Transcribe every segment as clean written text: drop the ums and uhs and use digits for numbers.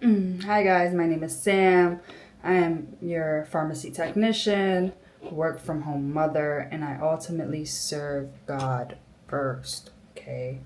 Hi guys, my name is Sam. I am your pharmacy technician, work from home mother, and I ultimately serve God first. Okay.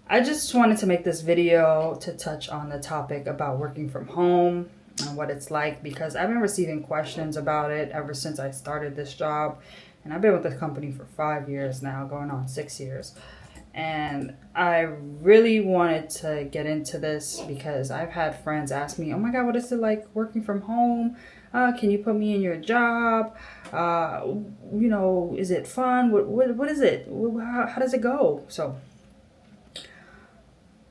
I just wanted to make this video to touch on the topic about working from home and what it's like, because I've been receiving questions about it ever since I started this job, and I've been with this company for 5 years now, going on 6 years. And I really wanted to get into this because I've had friends ask me, oh my God, what is it like working from home? Can you put me in your job? Is it fun? What is it? How does it go? So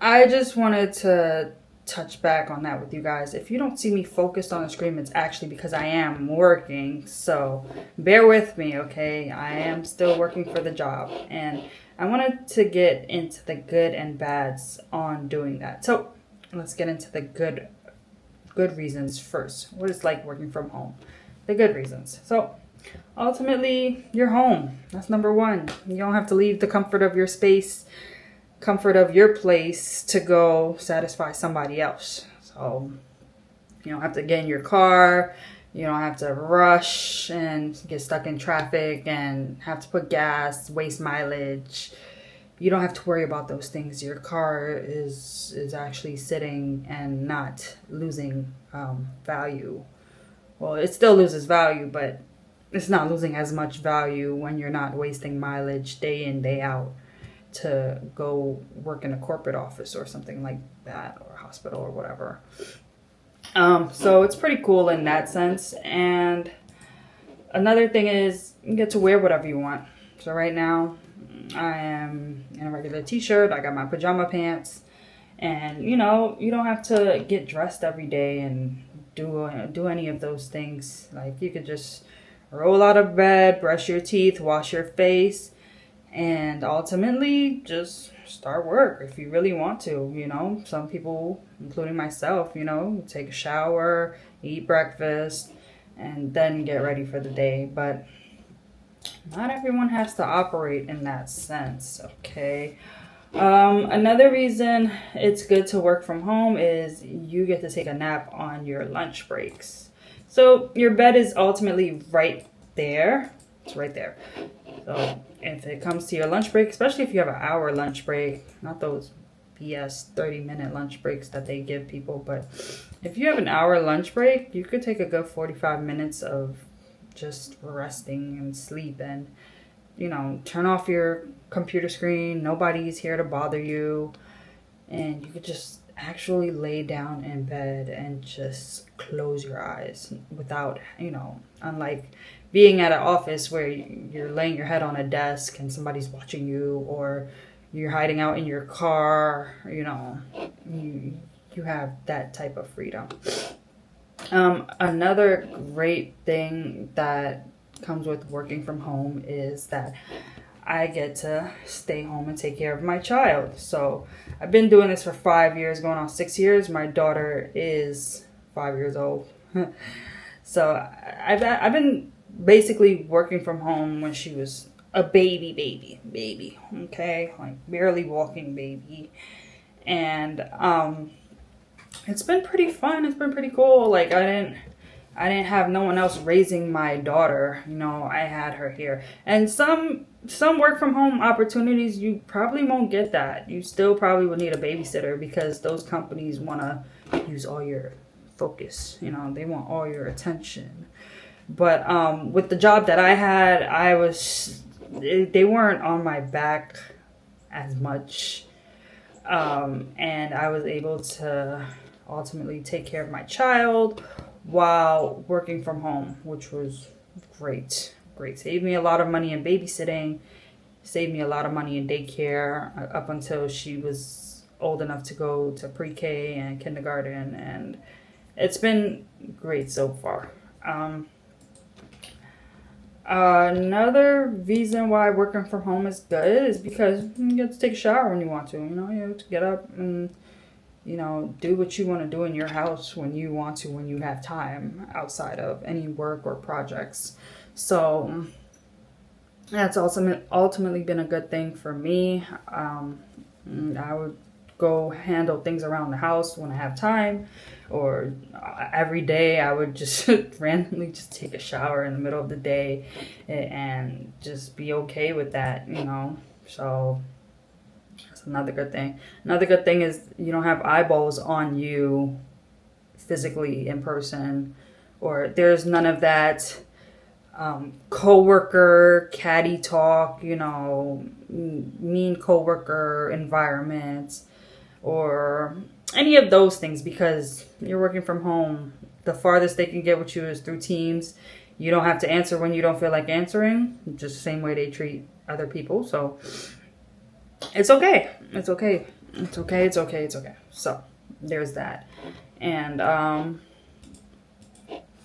I just wanted to touch back on that with you guys. If you don't see me focused on the screen, it's actually because I am working. So bear with me, okay? I am still working for the job. And I wanted to get into the good and bads on doing that. So let's get into the good reasons first. What it's like working from home. The good reasons. So ultimately, you're home. That's number one. You don't have to leave the comfort of your space, comfort of your place to go satisfy somebody else. So you don't have to get in your car. You don't have to rush and get stuck in traffic and have to put gas, waste mileage. You don't have to worry about those things. Your car is actually sitting and not losing value. Well, it still loses value, but it's not losing as much value when you're not wasting mileage day in, day out to go work in a corporate office or something like that, or a hospital or whatever. So it's pretty cool in that sense. And another thing is you get to wear whatever you want. So right now I am in a regular t-shirt. I got my pajama pants, and you don't have to get dressed every day and do any of those things. Like, you could just roll out of bed, brush your teeth, wash your face, and ultimately just start work if you really want to. Some people, including myself, take a shower, eat breakfast, and then get ready for the day. But not everyone has to operate in that sense, okay? Another reason it's good to work from home is you get to take a nap on your lunch breaks. So your bed is ultimately right there. It's right there. So if it comes to your lunch break, especially if you have an hour lunch break, not those BS 30-minute lunch breaks that they give people, but if you have an hour lunch break, you could take a good 45 minutes of just resting and sleep, and turn off your computer screen. Nobody's here to bother you, and you could just actually lay down in bed and just close your eyes without, unlike being at an office where you're laying your head on a desk and somebody's watching you, or you're hiding out in your car. You have that type of freedom. Another great thing that comes with working from home is that I get to stay home and take care of my child. So I've been doing this for 5 years, going on 6 years. My daughter is 5 years old. So I've been basically working from home when she was a baby, okay? Like barely walking baby. And it's been pretty fun. It's been pretty cool. Like, I didn't have no one else raising my daughter. I had her here. And some work from home opportunities, you probably won't get that. You still probably will need a babysitter, because those companies want to use all your focus. They want all your attention. But with the job that I had, they weren't on my back as much. And I was able to ultimately take care of my child while working from home, which was great. Saved me a lot of money in babysitting, saved me a lot of money in daycare up until she was old enough to go to pre-K and kindergarten, and it's been great so far. Another reason why working from home is good is because you get to take a shower when you want to. You have to get up and do what you want to do in your house when you want to, when you have time outside of any work or projects. So that's ultimately been a good thing for me. I would go handle things around the house when I have time, or every day I would just randomly just take a shower in the middle of the day and just be okay with that, you know. So that's another good thing. Another good thing is you don't have eyeballs on you physically in person, or there's none of that coworker catty talk, you know, mean coworker environments, or any of those things, because you're working from home. The farthest they can get with you is through Teams. You don't have to answer when you don't feel like answering, just the same way they treat other people. So it's okay. It's okay. It's okay. It's okay. It's okay. So there's that. And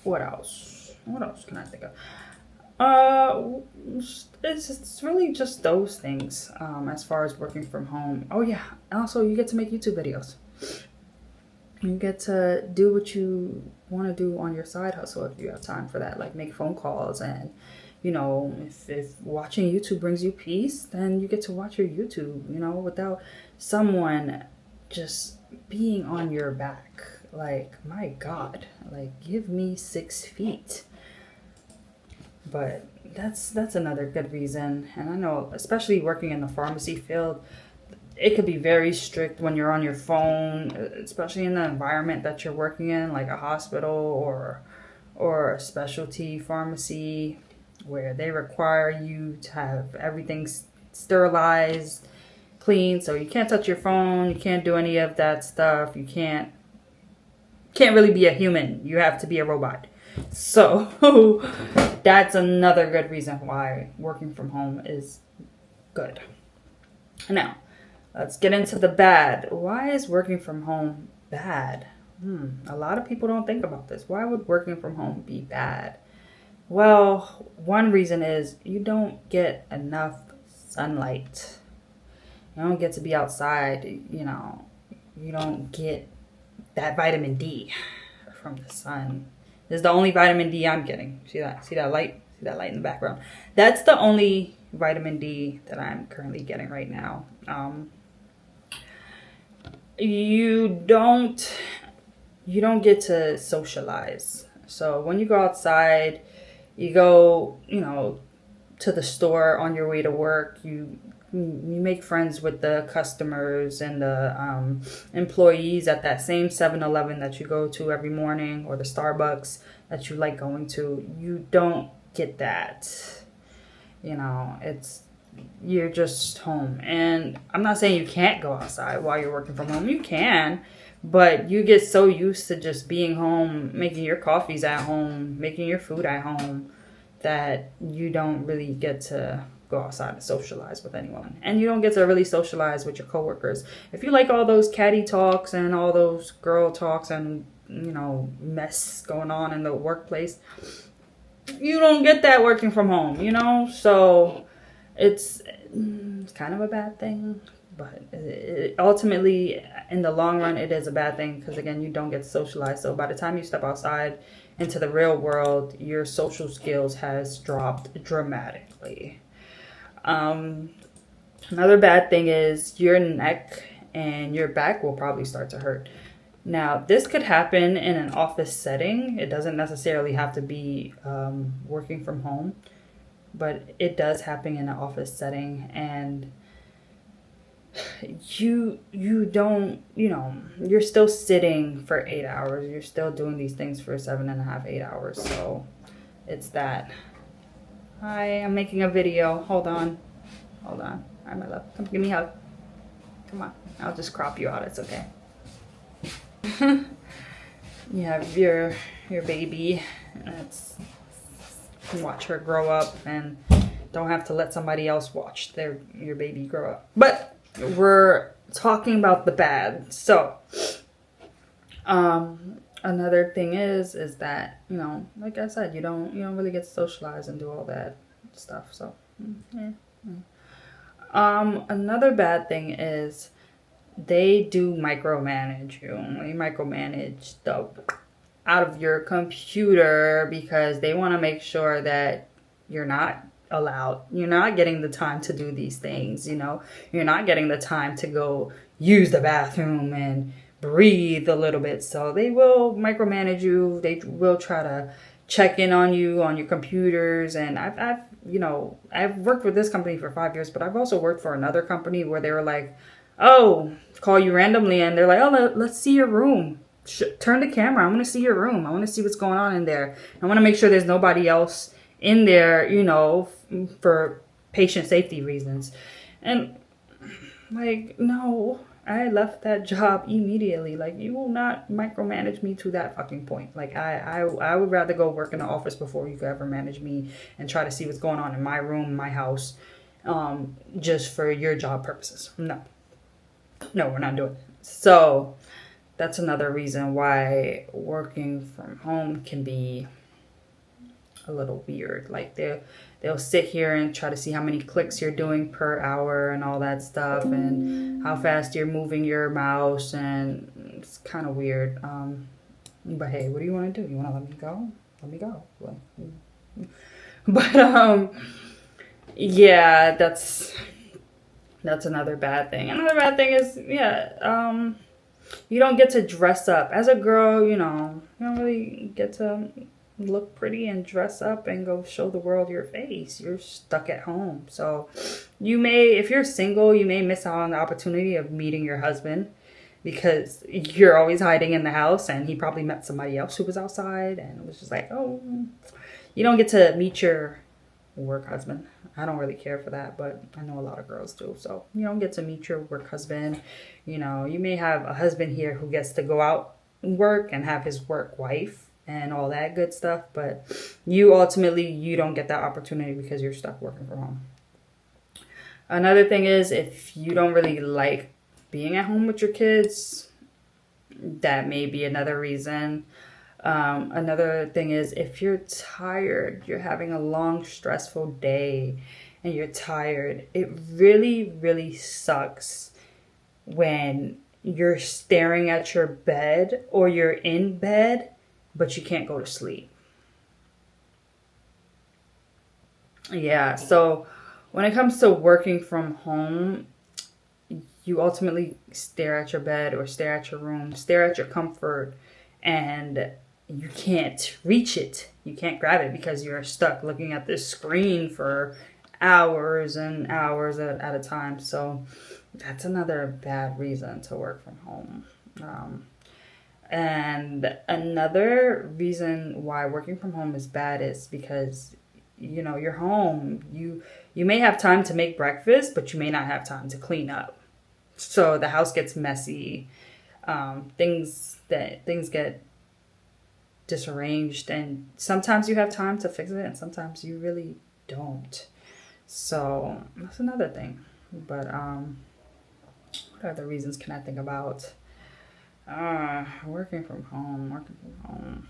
what else? What else can I think of? It's really just those things, as far as working from home. Oh yeah, also you get to make YouTube videos. You get to do what you want to do on your side hustle if you have time for that, like make phone calls. And you know, if watching YouTube brings you peace, then you get to watch your YouTube, you know, without someone just being on your back. Like, my God, like, give me 6 feet. But that's another good reason. And I know, especially working in the pharmacy field, it could be very strict when you're on your phone, especially in the environment that you're working in, like a hospital or a specialty pharmacy, where they require you to have everything sterilized, clean. So you can't touch your phone, you can't do any of that stuff. You can't really be a human. You have to be a robot. So that's another good reason why working from home is good. Now, let's get into the bad. Why is working from home bad? A lot of people don't think about this. Why would working from home be bad? Well, one reason is you don't get enough sunlight. You don't get to be outside, you know. You don't get that vitamin D from the sun. This is the only vitamin D I'm getting. See that light? See that light in the background? That's the only vitamin D that I'm currently getting right now. You don't get to socialize. So when you go outside, you go, you know, to the store on your way to work, you make friends with the customers and the employees at that same 7-Eleven that you go to every morning, or the Starbucks that you like going to. You don't get that. You know, you're just home. And I'm not saying you can't go outside while you're working from home. You can, but you get so used to just being home, making your coffees at home, making your food at home, that you don't really get to go outside and socialize with anyone. And you don't get to really socialize with your coworkers. If you like all those catty talks and all those girl talks and, you know, mess going on in the workplace, you don't get that working from home, you know? So it's kind of a bad thing. But ultimately, in the long run, it is a bad thing, because, again, you don't get to socialize. So by the time you step outside into the real world, your social skills has dropped dramatically. Another bad thing is your neck and your back will probably start to hurt. Now, this could happen in an office setting. It doesn't necessarily have to be working from home, but it does happen in an office setting. And you don't, you know, you're still sitting for 8 hours. You're still doing these things for 7.5, 8 hours. So it's that. Hi, I'm making a video. Hold on. Hi, my love. Come give me a hug. Come on. I'll just crop you out. It's okay. You have your baby. Watch her grow up, and don't have to let somebody else watch your baby grow up. But we're talking about the bad. So another thing is that, you know, like I said, you don't really get to socialize and do all that stuff. So another bad thing is they do micromanage you. They micromanage out of your computer, because they want to make sure that you're not getting the time to do these things. You know, you're not getting the time to go use the bathroom and breathe a little bit. So they will micromanage you. They will try to check in on you on your computers. And I've worked with this company for 5 years, but I've also worked for another company where they were like, oh, call you randomly and they're like, oh, let's see your room. Turn the camera. I want to see your room. I want to see what's going on in there. I want to make sure there's nobody else in there, for patient safety reasons. And like, no, I left that job immediately. Like, you will not micromanage me to that fucking point. Like, I would rather go work in the office before you could ever manage me and try to see what's going on in my room, my house, just for your job purposes. No, we're not doing it. So that's another reason why working from home can be a little weird. Like, they'll sit here and try to see how many clicks you're doing per hour and all that stuff, and how fast you're moving your mouse, and it's kind of weird. But hey, what do you want to do? You want to let me go? Let me go. But yeah, that's another bad thing. Another bad thing is, you don't get to dress up. As a girl, you don't really get to look pretty and dress up and go show the world your face. You're stuck at home. So if you're single, you may miss out on the opportunity of meeting your husband because you're always hiding in the house, and he probably met somebody else who was outside, and it was just like, oh, you don't get to meet your work husband. I don't really care for that, but I know a lot of girls do. So you don't get to meet your work husband. You may have a husband here who gets to go out and work and have his work wife and all that good stuff, but you don't get that opportunity because you're stuck working from home. Another thing is, if you don't really like being at home with your kids, that may be another reason. Another thing is, if you're tired, you're having a long, stressful day, and you're tired, it really, really sucks when you're staring at your bed or you're in bed, but you can't go to sleep. Yeah, so when it comes to working from home, you ultimately stare at your bed or stare at your room, stare at your comfort, and you can't reach it. You can't grab it because you're stuck looking at this screen for hours and hours at a time. So that's another bad reason to work from home. And another reason why working from home is bad is because, you're home. You may have time to make breakfast, but you may not have time to clean up. So the house gets messy. Things get disarranged, and sometimes you have time to fix it and sometimes you really don't. So that's another thing. But what other reasons can I think about? Working from home.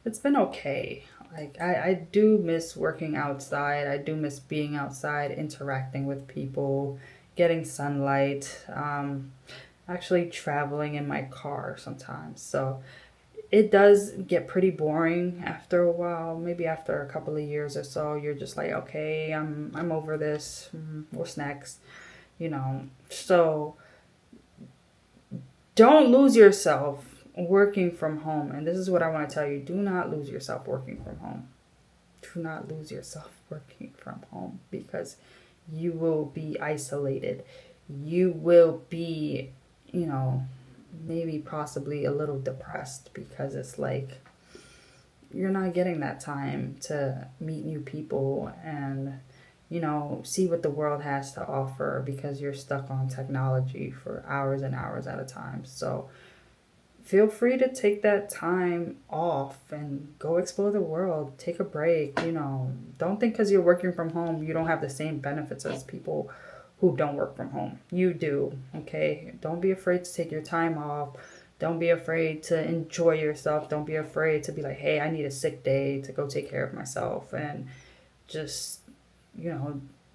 It's been okay. Like, I do miss working outside. I do miss being outside, interacting with people, getting sunlight, actually traveling in my car sometimes. So it does get pretty boring after a while. Maybe after a couple of years or so, you're just like, okay, I'm over this. What's next? So don't lose yourself working from home. And this is what I want to tell you. Do not lose yourself working from home. Do not lose yourself working from home, because you will be isolated. You will be, maybe possibly a little depressed, because it's like you're not getting that time to meet new people and, see what the world has to offer, because you're stuck on technology for hours and hours at a time. So feel free to take that time off and go explore the world. Take a break. Don't think because you're working from home you don't have the same benefits as people who don't work from home. You do, okay? Don't be afraid to take your time off. Don't be afraid to enjoy yourself. Don't be afraid to be like, hey, I need a sick day to go take care of myself, and just,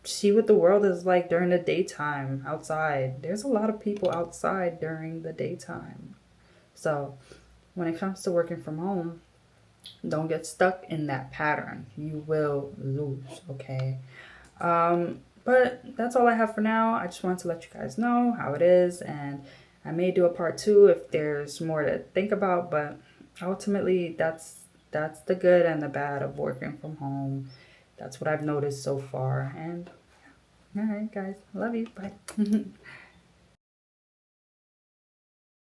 see what the world is like during the daytime outside. There's a lot of people outside during the daytime. So when it comes to working from home, don't get stuck in that pattern. You will lose, okay? But But that's all I have for now. I just wanted to let you guys know how it is, and I may do a part 2 if there's more to think about, but ultimately that's the good and the bad of working from home. That's what I've noticed so far. And all right, guys, love you. Bye.